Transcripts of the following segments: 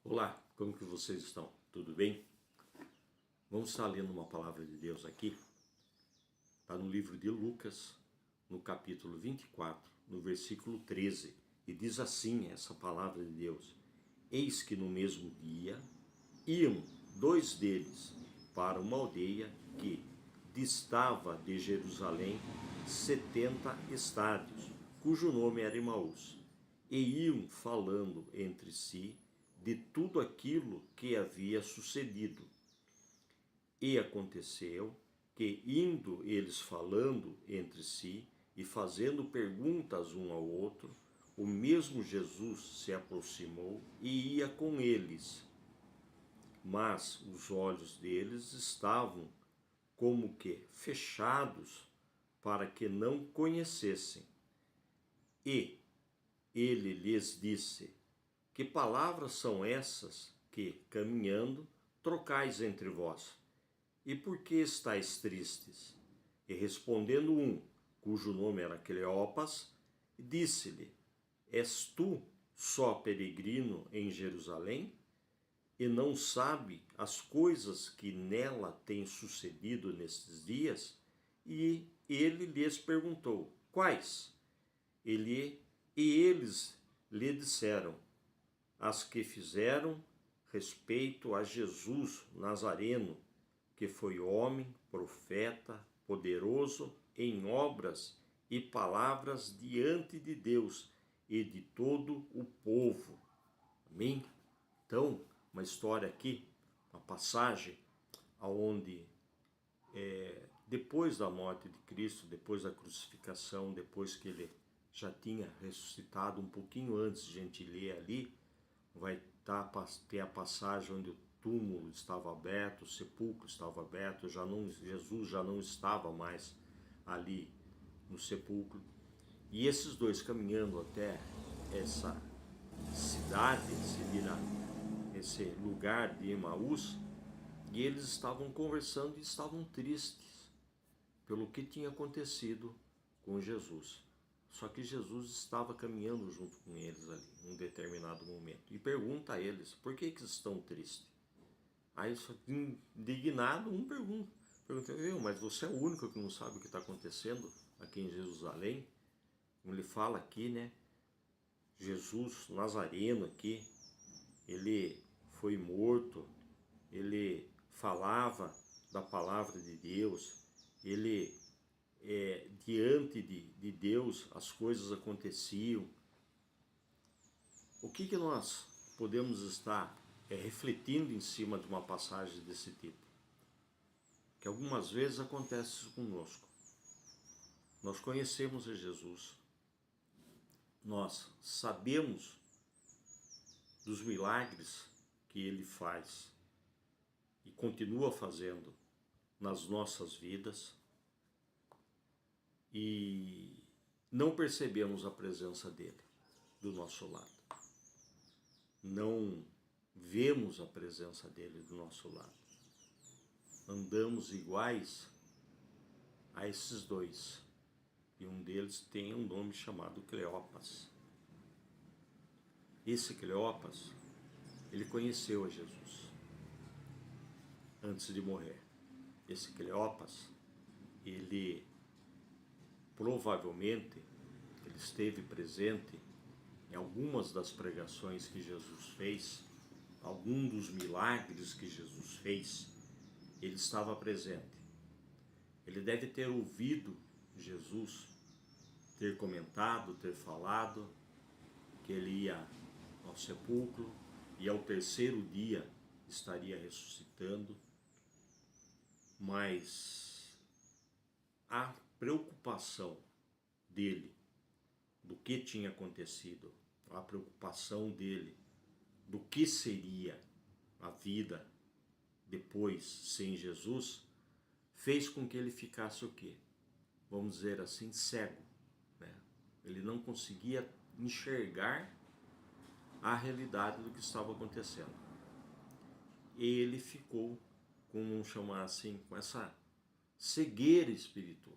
Olá, como que vocês estão? Tudo bem? Vamos estar lendo uma palavra de Deus aqui. Está no livro de Lucas, no capítulo 24, no versículo 13. E diz assim essa palavra de Deus: Eis que no mesmo dia iam dois deles para uma aldeia que distava de Jerusalém 70 estádios, cujo nome era Emaús, e iam falando entre si de tudo aquilo que havia sucedido. E aconteceu que, indo eles falando entre si e fazendo perguntas um ao outro, o mesmo Jesus se aproximou e ia com eles. Mas os olhos deles estavam como que fechados para que não conhecessem. E ele lhes disse: Que palavras são essas que, caminhando, trocais entre vós? E por que estáis tristes? E respondendo um, cujo nome era Cleopas, disse-lhe: És tu só peregrino em Jerusalém? E não sabe as coisas que nela têm sucedido nestes dias? E ele lhes perguntou: Quais? E eles lhe disseram: As que fizeram respeito a Jesus Nazareno, que foi homem, profeta, poderoso em obras e palavras diante de Deus e de todo o povo. Amém? Então, uma história aqui, uma passagem onde depois da morte de Cristo, depois da crucificação, depois que ele já tinha ressuscitado, um pouquinho antes de a gente ler ali, vai ter a passagem onde o túmulo estava aberto, o sepulcro estava aberto, Jesus já não estava mais ali no sepulcro. E esses dois caminhando até essa cidade, esse lugar de Emaús, e eles estavam conversando e estavam tristes pelo que tinha acontecido com Jesus. Só que Jesus estava caminhando junto com eles ali, em um determinado momento. E pergunta a eles, por que estão tristes? Aí, indignado, um pergunta, mas você é o único que não sabe o que está acontecendo aqui em Jerusalém? Como ele fala aqui, né? Jesus Nazareno aqui, ele foi morto, ele falava da palavra de Deus, ele diante de Deus as coisas aconteciam. O que nós podemos estar refletindo em cima de uma passagem desse tipo? Que algumas vezes acontece isso conosco. Nós conhecemos a Jesus, nós sabemos dos milagres que ele faz e continua fazendo nas nossas vidas, e não percebemos a presença dele do nosso lado. Não vemos a presença dele do nosso lado. Andamos iguais a esses dois. E um deles tem um nome chamado Cleopas. Esse Cleopas, ele conheceu a Jesus antes de morrer. Esse Cleopas, ele provavelmente ele esteve presente em algumas das pregações que Jesus fez, algum dos milagres que Jesus fez, ele estava presente. Ele deve ter ouvido Jesus ter comentado, ter falado que ele ia ao sepulcro e ao terceiro dia estaria ressuscitando, mas a preocupação dele do que tinha acontecido, a preocupação dele do que seria a vida depois sem Jesus, fez com que ele ficasse o quê? Vamos dizer assim, cego, né? Ele não conseguia enxergar a realidade do que estava acontecendo. E ele ficou, vamos chamar assim, com essa cegueira espiritual.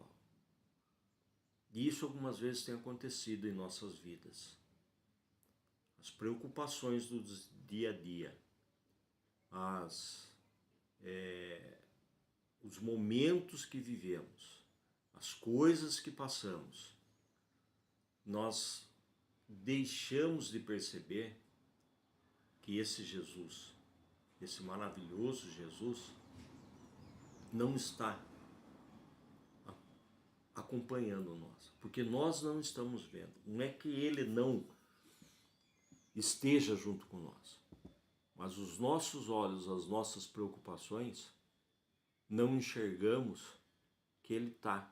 E isso algumas vezes tem acontecido em nossas vidas. as preocupações do dia a dia, os momentos que vivemos, as coisas que passamos, nós deixamos de perceber que esse Jesus, esse maravilhoso Jesus, não está acompanhando nós, porque nós não estamos vendo. Não é que ele não esteja junto com nós, mas os nossos olhos, as nossas preocupações, não enxergamos que ele está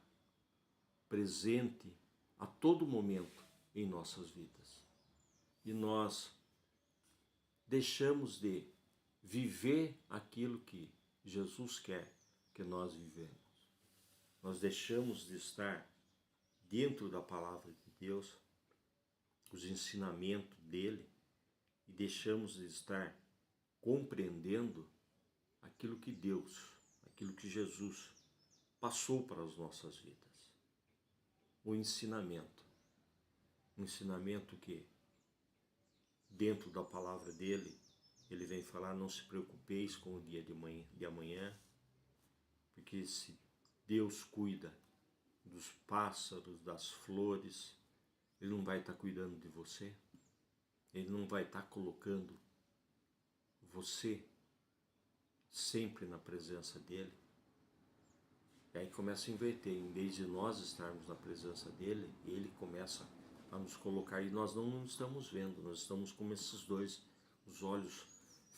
presente a todo momento em nossas vidas. E nós deixamos de viver aquilo que Jesus quer que nós vivemos. Nós deixamos de estar dentro da palavra de Deus, os ensinamentos dele, e deixamos de estar compreendendo aquilo que Deus, aquilo que Jesus passou para as nossas vidas. O ensinamento. Um ensinamento que, dentro da palavra dele, ele vem falar: não se preocupeis com o dia de amanhã, porque se Deus cuida dos pássaros, das flores, ele não vai estar cuidando de você? Ele não vai estar colocando você sempre na presença dele? E aí começa a inverter. Em vez de nós estarmos na presença dele, ele começa a nos colocar, e nós não estamos vendo, nós estamos com esses dois, os olhos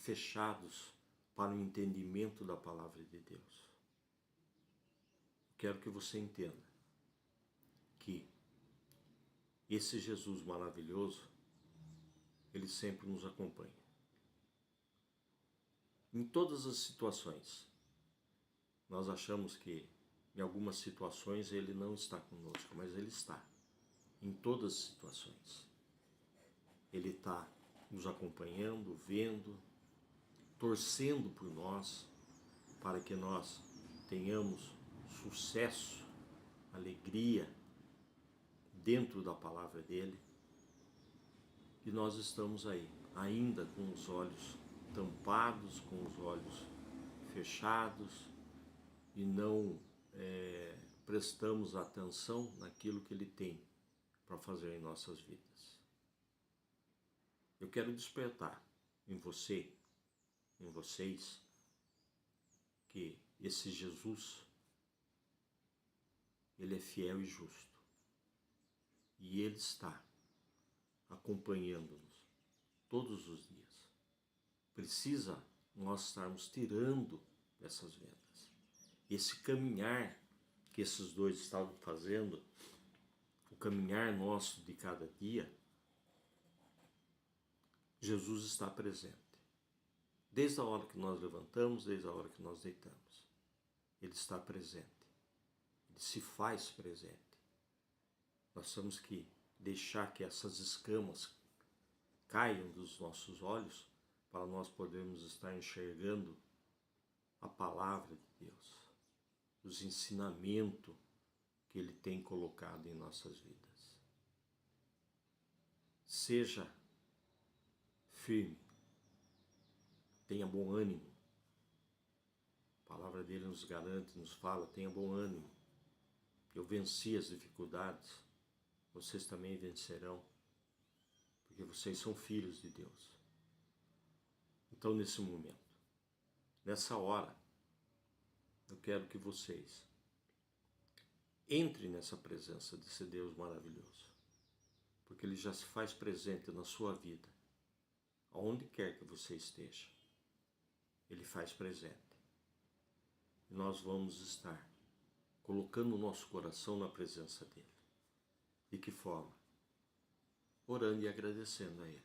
fechados para o entendimento da palavra de Deus. Quero que você entenda que esse Jesus maravilhoso, ele sempre nos acompanha. Em todas as situações. Nós achamos que em algumas situações ele não está conosco, mas ele está. Em todas as situações. Ele está nos acompanhando, vendo, torcendo por nós, para que nós tenhamos sucesso, alegria dentro da palavra dele. E nós estamos aí, ainda com os olhos tampados, com os olhos fechados, e não prestamos atenção naquilo que ele tem para fazer em nossas vidas. Eu quero despertar em você, em vocês, que esse Jesus, ele é fiel e justo. E ele está acompanhando-nos todos os dias. Precisa nós estarmos tirando essas vendas. Esse caminhar que esses dois estavam fazendo, o caminhar nosso de cada dia, Jesus está presente. Desde a hora que nós levantamos, desde a hora que nós deitamos. Ele está presente. Ele se faz presente. Nós temos que deixar que essas escamas caiam dos nossos olhos para nós podermos estar enxergando a palavra de Deus, os ensinamentos que ele tem colocado em nossas vidas. Seja firme, tenha bom ânimo. A palavra dele nos garante, nos fala: tenha bom ânimo. Eu venci as dificuldades, vocês também vencerão, porque vocês são filhos de Deus. Então, nesse momento, nessa hora, eu quero que vocês entrem nessa presença desse Deus maravilhoso, porque ele já se faz presente na sua vida, aonde quer que você esteja, ele faz presente. E nós vamos estar colocando o nosso coração na presença dele. De que forma? Orando e agradecendo a ele.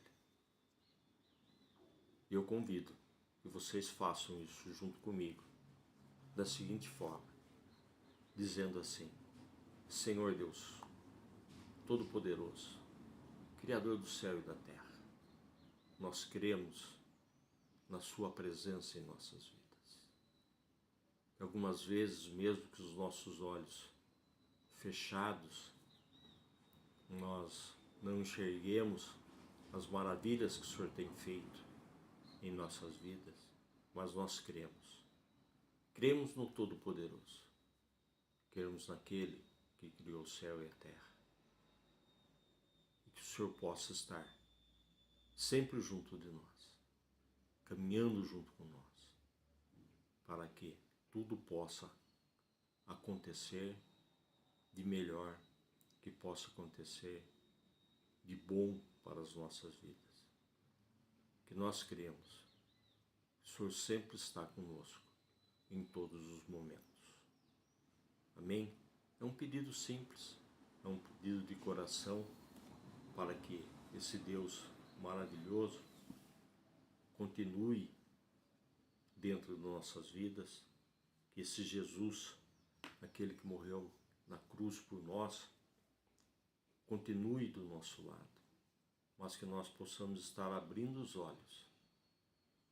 E eu convido que vocês façam isso junto comigo, da seguinte forma, dizendo assim: Senhor Deus, Todo-Poderoso, Criador do céu e da terra, nós cremos na sua presença em nossas vidas. E algumas vezes, mesmo que os nossos olhos fechados, nós não enxerguemos as maravilhas que o Senhor tem feito em nossas vidas, mas nós cremos. Cremos no Todo-Poderoso. Cremos naquele que criou o céu e a terra. E que o Senhor possa estar sempre junto de nós, caminhando junto com nós, para que tudo possa acontecer de melhor, que possa acontecer de bom para as nossas vidas. Que nós cremos, o Senhor sempre está conosco em todos os momentos. Amém? É um pedido simples, é um pedido de coração para que esse Deus maravilhoso continue dentro de nossas vidas, que esse Jesus, aquele que morreu na cruz por nós, continue do nosso lado, mas que nós possamos estar abrindo os olhos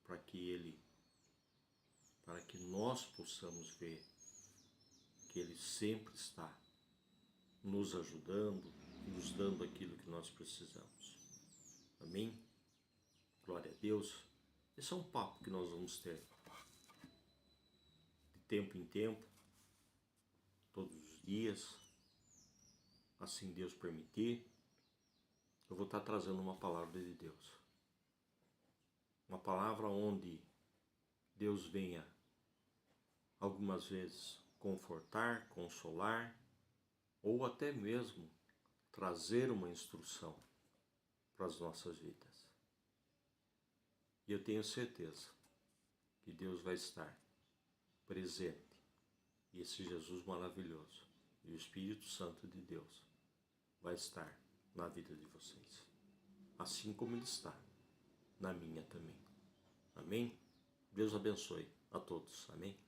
para que nós possamos ver que Ele sempre está nos ajudando, nos dando aquilo que nós precisamos. Amém? Glória a Deus. Esse é um papo que nós vamos ter de tempo em tempo, todos os dias, assim Deus permitir. Eu vou estar trazendo uma palavra de Deus. Uma palavra onde Deus venha algumas vezes confortar, consolar, ou até mesmo trazer uma instrução para as nossas vidas. E eu tenho certeza que Deus vai estar presente, e esse Jesus maravilhoso e o Espírito Santo de Deus vai estar na vida de vocês, assim como Ele está na minha também. Amém? Deus abençoe a todos. Amém?